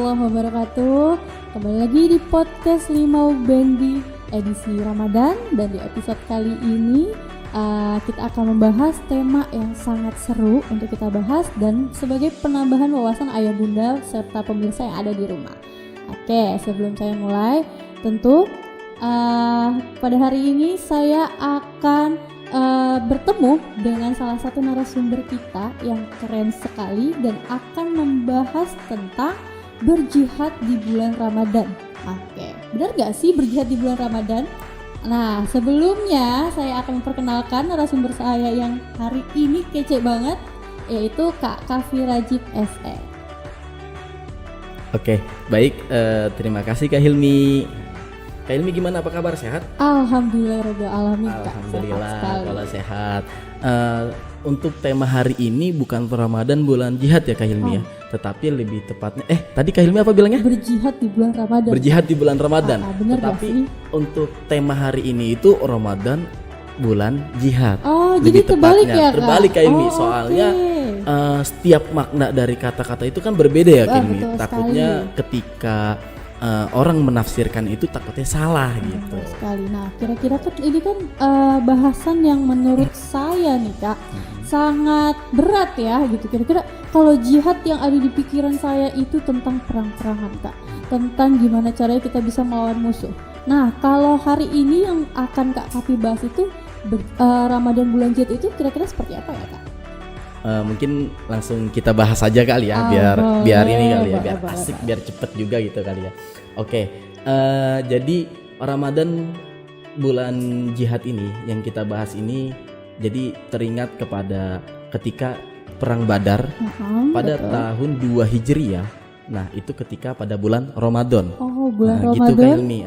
warahmatullahi wabarakatuh. Kembali lagi di podcast Limau Bendi edisi Ramadan. Dan di episode kali ini kita akan membahas tema yang sangat seru untuk kita bahas dan sebagai penambahan wawasan ayah bunda serta pemirsa yang ada di rumah. Oke, sebelum saya mulai, tentu pada hari ini saya akan bertemu dengan salah satu narasumber kita yang keren sekali dan akan membahas tentang berjihad di bulan Ramadan. Oke, benar gak sih berjihad di bulan Ramadan? Nah, sebelumnya saya akan memperkenalkan narasumber saya yang hari ini kece banget, yaitu Kak Kavi Rajib SE. Oke, baik, terima kasih Kak Hilmi. Kak Hilmi gimana, apa kabar, sehat? Alhamdulillahirrahmanirrahim. Alhamdulillah kalau sehat. Untuk tema hari ini bukan Ramadan bulan jihad ya Kak Hilmi ya, tetapi lebih tepatnya tadi Kak Hilmi apa bilangnya? Berjihad di bulan Ramadan. Berjihad di bulan Ramadan. Bener tetapi untuk tema hari ini itu Ramadan bulan jihad. Oh, lebih jadi terbalik ya Kak? Terbalik Kak Hilmi, soalnya setiap makna dari kata-kata itu kan berbeda ya Kak Hilmi. Takutnya ketika orang menafsirkan itu takutnya salah gitu. Sekali. Nah, kira-kira kan ini kan bahasan yang menurut saya nih Kak sangat berat ya gitu. Kira-kira kalau jihad yang ada di pikiran saya itu tentang perang-perangan Kak, tentang gimana caranya kita bisa melawan musuh. Nah, kalau hari ini yang akan Kak Kavi bahas itu Ramadan bulan jihad itu kira-kira seperti apa ya Kak? Mungkin langsung kita bahas aja kali ya, biar ini kali ya, biar asik, biar cepet juga gitu kali ya. Oke, jadi Ramadan bulan jihad ini yang kita bahas ini, jadi teringat kepada ketika perang Badar pada tahun 2 Hijriah. Nah, itu ketika pada bulan Ramadan. Oh, bulan Ramadan. Gitu Kak Hilmi.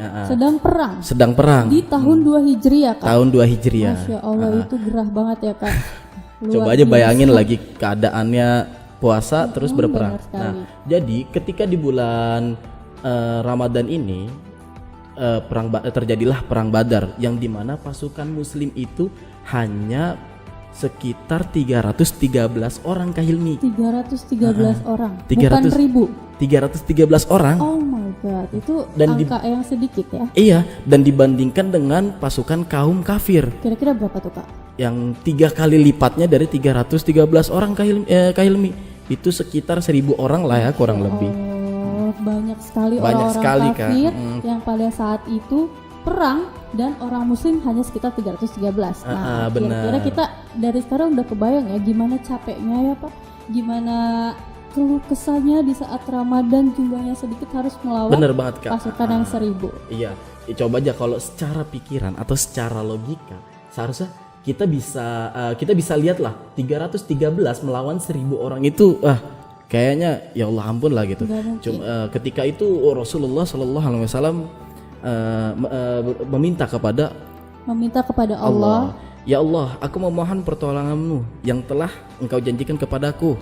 Sedang perang. Di tahun 2 Hijriah Kak. Tahun 2 Hijriah. Masya Allah, itu gerah banget ya Kak. Coba aja bayangin lagi keadaannya puasa terus berperang. Nah, jadi ketika di bulan Ramadan ini terjadilah perang Badar yang dimana pasukan Muslim itu hanya sekitar 313 orang Kak Hilmi. 313 orang. 300, bukan ribu. 313 orang. Oh my god, itu dan angka yang sedikit ya. Iya, dan dibandingkan dengan pasukan kaum kafir. Kira-kira berapa tuh Kak? Yang 3 kali lipatnya dari 313 orang Kak Hilmi. Itu sekitar 1000 orang lah ya kurang lebih. Banyak sekali orang-orang kafir yang pada saat itu perang dan orang muslim hanya sekitar 313. Nah, kira-kira kita dari sekarang udah kebayang ya gimana capeknya ya Pak, gimana keluh kesahnya di saat Ramadan jumlahnya sedikit harus melawan pasukan yang 1000. Iya, coba aja kalau secara pikiran atau secara logika seharusnya kita bisa lihat lah 313 melawan 1000 orang itu kayaknya ya Allah ampun lah gitu. Ketika itu Rasulullah SAW meminta kepada Allah, ya Allah, aku memohon pertolonganmu yang telah engkau janjikan kepadaku.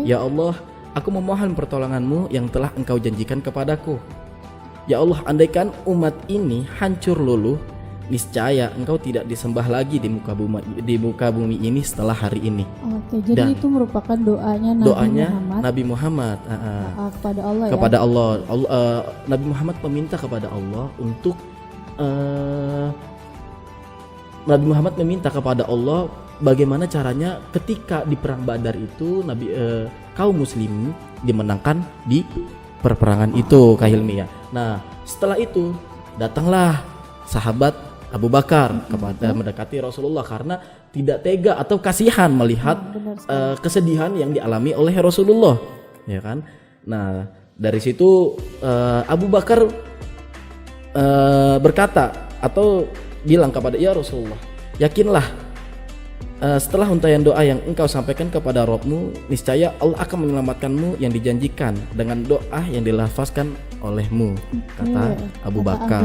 Ya Allah, aku memohon pertolonganmu yang telah engkau janjikan kepadaku. Ya Allah, andaikan umat ini hancur luluh, niscaya engkau tidak disembah lagi di muka bumi ini setelah hari ini. Jadi itu merupakan doanya Nabi Muhammad kepada Allah ya. Kepada Allah. Nabi Muhammad meminta kepada Allah untuk Nabi Muhammad meminta kepada Allah bagaimana caranya ketika di perang Badar itu kaum muslim dimenangkan di perperangan itu Kak Hilmi ya. Nah, setelah itu datanglah sahabat Abu Bakar kepada mendekati Rasulullah karena tidak tega atau kasihan melihat kesedihan yang dialami oleh Rasulullah, ya kan? Nah, dari situ Abu Bakar berkata atau bilang kepada ya Rasulullah, yakinlah setelah untayan doa yang engkau sampaikan kepada Rabbmu, niscaya Allah akan menyelamatkanmu yang dijanjikan dengan doa yang dilafazkan olehmu, kata Abu Bakar.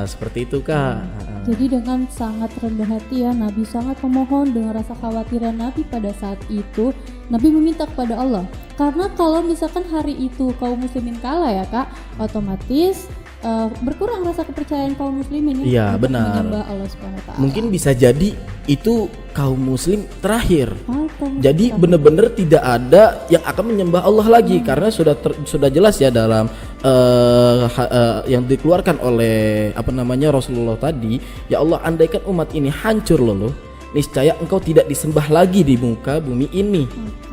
Seperti itu Kak. Jadi dengan sangat rendah hati ya, Nabi sangat memohon dengan rasa khawatiran Nabi pada saat itu. Nabi meminta kepada Allah, karena kalau misalkan hari itu kaum muslimin kalah ya Kak, otomatis berkurang rasa kepercayaan kaum muslimin ya Iya, untuk benar. menyembah Allah Subhanahu wa taala. Mungkin bisa jadi itu kaum muslim terakhir. Kaum Jadi muslim benar-benar tidak ada yang akan menyembah Allah lagi karena sudah jelas ya dalam yang dikeluarkan oleh Rasulullah tadi, ya Allah, andaikan umat ini hancur loh, niscaya engkau tidak disembah lagi di muka bumi ini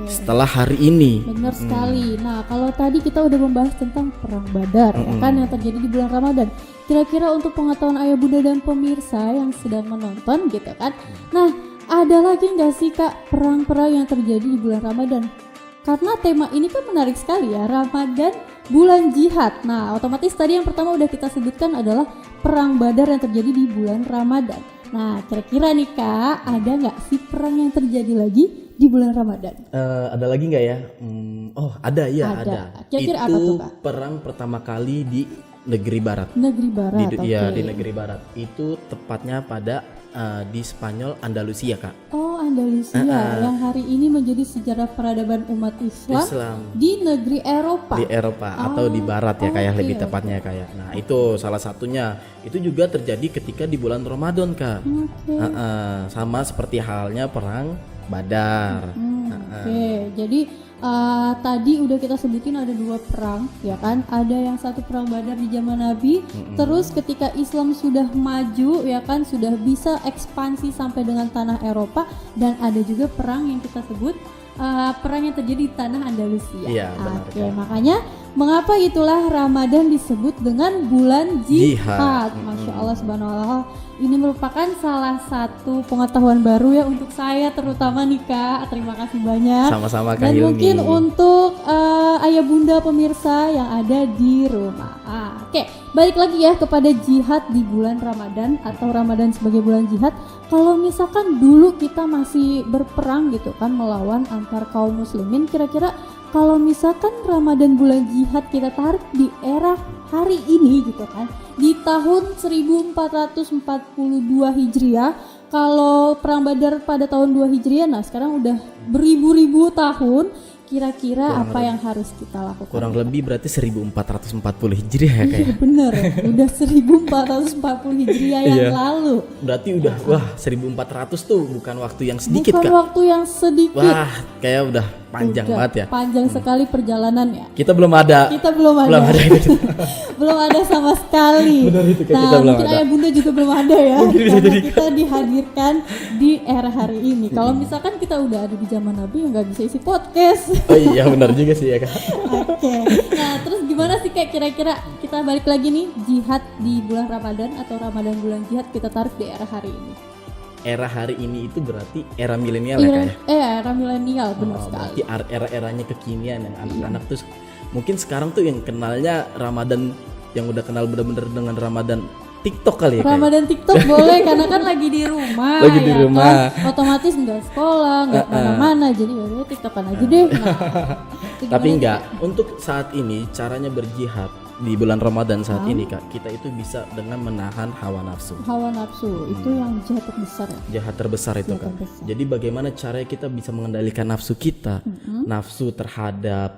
setelah hari ini. Benar sekali. Nah, kalau tadi kita udah membahas tentang perang Badar, ya kan, yang terjadi di bulan Ramadan. Kira-kira untuk pengetahuan ayah bunda dan pemirsa yang sedang menonton gitu kan. Nah, ada lagi nggak sih Kak perang-perang yang terjadi di bulan Ramadan? Karena tema ini kan menarik sekali ya, Ramadan bulan jihad. Nah, otomatis tadi yang pertama udah kita sebutkan adalah perang Badar yang terjadi di bulan Ramadan. Nah, kira-kira nih Kak, ada nggak sih perang yang terjadi lagi di bulan Ramadan? Ada lagi nggak ya? Ada ya, ada. Kira-kira Itu apa tuh, Kak? perang pertama kali di negeri barat. Negeri Barat, Di negeri barat. Itu tepatnya pada di Spanyol, Andalusia, Kak. Oh, Andalusia yang hari ini menjadi sejarah peradaban umat Islam di negeri Eropa. Di Eropa atau di barat ya, kayak lebih tepatnya kayak. Nah, itu salah satunya. Itu juga terjadi ketika di bulan Ramadan, Kak. Sama seperti halnya perang Badar. Oke, jadi tadi udah kita sebutin ada 2 perang, ya kan? Ada yang satu perang Badar di zaman Nabi, terus ketika Islam sudah maju, ya kan, sudah bisa ekspansi sampai dengan tanah Eropa, dan ada juga perang yang kita sebut perang yang terjadi di tanah Andalusia. Iya, benar. Oke, makanya mengapa itulah Ramadan disebut dengan bulan jihad. Masya Allah subhanahu wa ta'ala. Ini merupakan salah satu pengetahuan baru ya untuk saya terutama nih Kak. Terima kasih banyak. Sama-sama Kak Dan Hilmi. mungkin untuk ayah bunda pemirsa yang ada di rumah. Oke, balik lagi ya kepada jihad di bulan Ramadan atau Ramadan sebagai bulan jihad. Kalau misalkan dulu kita masih berperang gitu kan melawan antar kaum muslimin, kira-kira kalau misalkan Ramadan bulan jihad kita tarik di era hari ini gitu kan, di tahun 1442 Hijriah, kalau perang Badar pada tahun 2 Hijriah, nah sekarang udah beribu-ribu tahun, kira-kira apa yang harus kita lakukan? Kurang lebih berarti 1440 Hijriah ya, Kak. Iya bener, udah 1440 Hijriah yang lalu. Berarti udah 1400 tuh bukan waktu yang sedikit, Bukan Kak. waktu yang sedikit. Wah, kayak udah panjang Udah banget ya. Panjang sekali perjalanannya. Kita belum ada. Belum ada belum ada sama sekali. Benar itu, Kak, nah, kita belum mungkin ada. ayah bunda juga belum ada ya. Mungkin bisa Karena jadi. kita dihadirkan di era hari ini. Kalau misalkan kita udah ada di zaman Nabi, ya nggak bisa isi podcast. Oh iya, benar juga sih ya, Kak. Oke. Nah, terus gimana sih kayak kira-kira kita balik lagi nih jihad di bulan Ramadan atau Ramadan bulan jihad kita tarik di era hari ini. Era hari ini itu berarti era milenial ya, Kak ya. Era milenial benar Berarti sekali. era-eranya kekinian yang anak-anak tuh mungkin sekarang tuh yang kenalnya Ramadan, yang udah kenal bener-bener dengan Ramadan TikTok kali ya, Kak. Ramadan TikTok boleh karena kan lagi di rumah. Lagi di ya rumah. Kan? Otomatis nggak sekolah, nggak kemana-mana, jadi ya TikTokan aja deh. Nah, itu Tapi gimana, enggak, Kak? untuk saat ini caranya berjihad di bulan Ramadan saat ini, Kak, kita itu bisa dengan menahan hawa nafsu. Hawa nafsu itu yang jahat terbesar ya. Jahat terbesar itu, Jahat Kak. terbesar. Jadi bagaimana caranya kita bisa mengendalikan nafsu kita, nafsu terhadap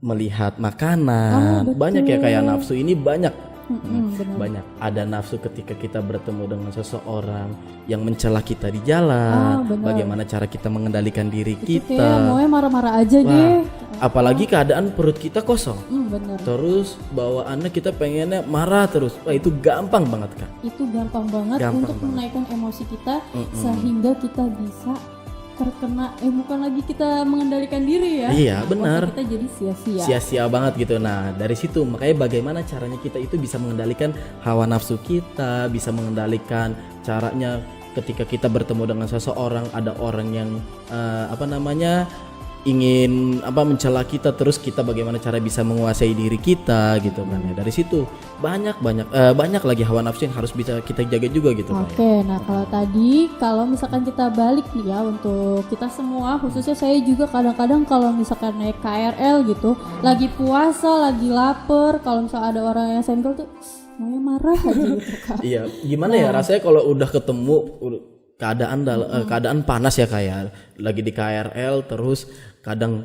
melihat makanan. betul. Banyak ya, kayak nafsu ini banyak. Benar. Banyak. Ada nafsu ketika kita bertemu dengan seseorang yang mencela kita di jalan. benar. Bagaimana cara kita mengendalikan diri Itu kayak kita. maunya marah-marah aja Wah, deh. apalagi keadaan perut kita kosong. Benar. Terus bawaannya kita pengennya marah terus. Wah, itu gampang banget, Kak. Itu gampang banget Gampang untuk banget. menaikkan emosi kita sehingga kita bisa terkena bukan lagi kita mengendalikan diri ya. Iya, Nah, benar. puasa kita jadi sia-sia. Sia-sia banget gitu. Nah, dari situ makanya bagaimana caranya kita itu bisa mengendalikan hawa nafsu kita, bisa mengendalikan caranya ketika kita bertemu dengan seseorang, ada orang yang ingin mencela kita, terus kita bagaimana cara bisa menguasai diri kita gitu kan ya. Dari situ banyak lagi hawa nafsu yang harus bisa kita jaga juga gitu kan ya. Oke, nah kalau misalkan kita balik nih ya untuk kita semua, khususnya saya juga kadang-kadang kalau misalkan naik KRL gitu, lagi puasa, lagi lapar, kalau misalkan ada orang yang senggol tuh maunya marah aja gitu Kak. Iya, gimana ya rasanya kalau udah ketemu keadaan panas ya, kayak lagi di KRL terus kadang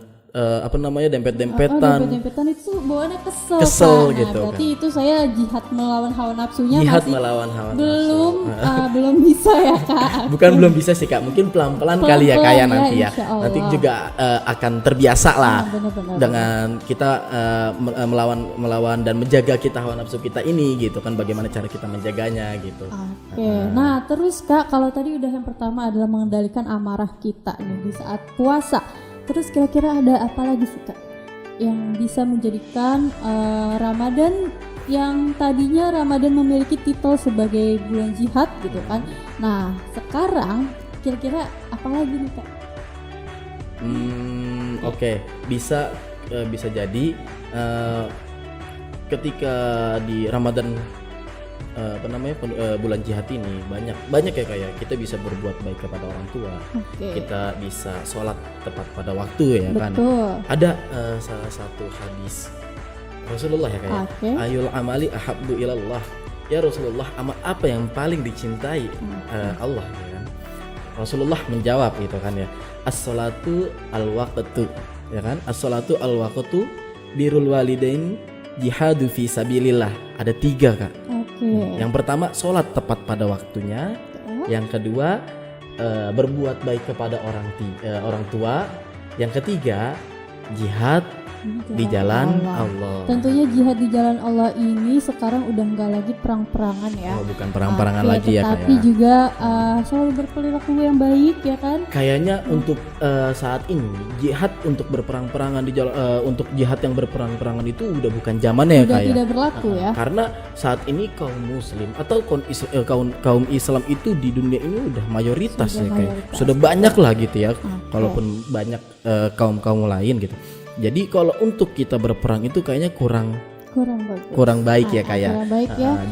dempet-dempetan. Dempet-dempetan itu bawaannya kesel Kesel Kak. Nah, gitu, berarti itu saya jihad melawan hawa nafsunya Jihad masih melawan hawa belum bisa ya Kak. Bukan belum bisa sih Kak, mungkin pelan-pelan kali ya Kak ya nanti ya. insya Allah. Nanti juga akan terbiasa lah Benar-benar. dengan kita melawan dan menjaga kita hawa nafsu kita ini gitu kan, bagaimana cara kita menjaganya gitu. Oke, nah terus Kak, kalau tadi udah yang pertama adalah mengendalikan amarah kita nih di saat puasa. Terus kira-kira ada apa lagi sih Kak yang bisa menjadikan Ramadan yang tadinya Ramadan memiliki titel sebagai bulan jihad gitu kan. Nah, sekarang kira-kira apa lagi nih Kak? Oke. Bisa jadi ketika di Ramadan bulan jihad ini banyak ya kayak kita bisa berbuat baik kepada orang tua. Kita bisa sholat tepat pada waktu ya. Betul. Kan ada salah satu hadis Rasulullah ya kayak ayul amali ahabbu ilallah, ya Rasulullah, amal apa yang paling dicintai Allah ya kan. Rasulullah menjawab gitu kan ya, as-salatu al-waqtu ya kan, as-salatu al-waqtu birrul walidain jihadu fi sabilillah. Ada 3 Kak. Yang pertama sholat tepat pada waktunya. Yang kedua berbuat baik kepada orang tua. Yang ketiga jihad di jalan Allah. Tentunya jihad di jalan Allah ini sekarang udah nggak lagi perang-perangan ya. Bukan perang-perangan lagi ya Kak. Tapi juga selalu berperilaku yang baik ya kan. Kayaknya untuk saat ini jihad untuk berperang-perangan di jalan untuk jihad yang berperang-perangan itu udah bukan zamannya ya Kak. Tidak berlaku ya. Karena saat ini kaum muslim atau kaum Islam itu di dunia ini udah mayoritas ya kayak. Sudah banyak lah gitu ya. Kalaupun banyak kaum lain gitu. Jadi kalau untuk kita berperang itu kayaknya kurang baik ya kayak.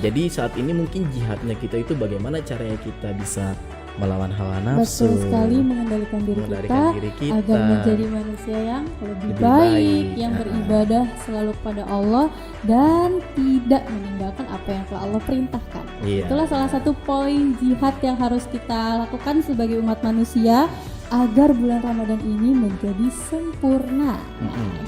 Jadi saat ini mungkin jihadnya kita itu bagaimana caranya kita bisa melawan hawa nafsu. Betul sekali, mengendalikan diri kita agar menjadi manusia yang lebih baik, yang beribadah selalu kepada Allah dan tidak meninggalkan apa yang telah Allah perintahkan. Itulah salah satu poin jihad yang harus kita lakukan sebagai umat manusia agar bulan Ramadan ini menjadi sempurna.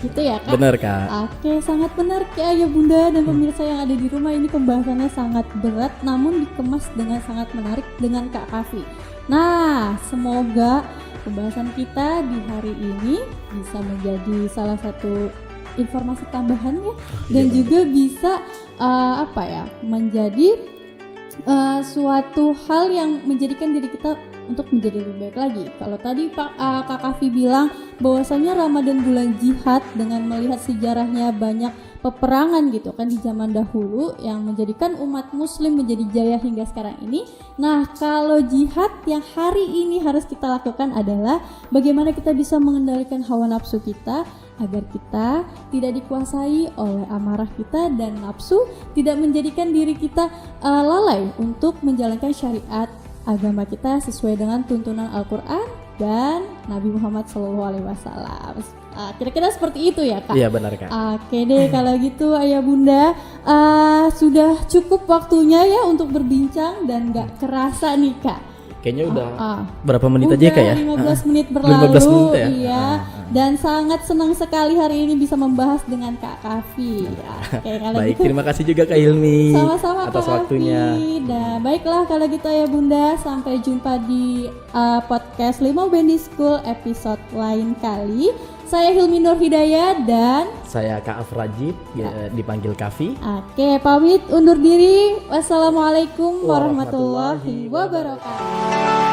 Gitu ya Kak? Benar Kak. Oke, sangat benar Kak ya Bunda dan pemirsa yang ada di rumah. Ini pembahasannya sangat berat namun dikemas dengan sangat menarik dengan Kak Kafi. Nah, semoga pembahasan kita di hari ini bisa menjadi salah satu informasi tambahan ya, dan juga bisa menjadi suatu hal yang menjadikan diri kita untuk menjadi lebih baik lagi. Kalau tadi Kak Kafi bilang bahwasanya Ramadan bulan jihad dengan melihat sejarahnya banyak peperangan gitu kan di zaman dahulu yang menjadikan umat muslim menjadi jaya hingga sekarang ini. Nah, kalau jihad yang hari ini harus kita lakukan adalah bagaimana kita bisa mengendalikan hawa nafsu kita agar kita tidak dikuasai oleh amarah kita dan nafsu tidak menjadikan diri kita lalai untuk menjalankan syariat agama kita sesuai dengan tuntunan Al-Quran dan Nabi Muhammad SAW. Kira-kira seperti itu ya Kak? Iya benar Kak. Oke deh kalau gitu Ayah Bunda, sudah cukup waktunya ya untuk berbincang dan gak kerasa nih Kak. Kayaknya udah berapa menit aja Kak ya? 15 menit berlalu. 15 menit ya? Iya. Dan sangat senang sekali hari ini bisa membahas dengan Kak Kafi. Oke, kalau baik, gitu, terima kasih juga Kak Hilmi sama-sama atas Kak waktunya. Nah, baiklah kalau gitu ya Bunda, sampai jumpa di podcast Limau Bendi School episode lain kali. Saya Hilmi Nur Hidayah dan saya Kak Afrajib, dipanggil Kafi. Oke, pamit undur diri. Wassalamualaikum warahmatullahi wabarakatuh.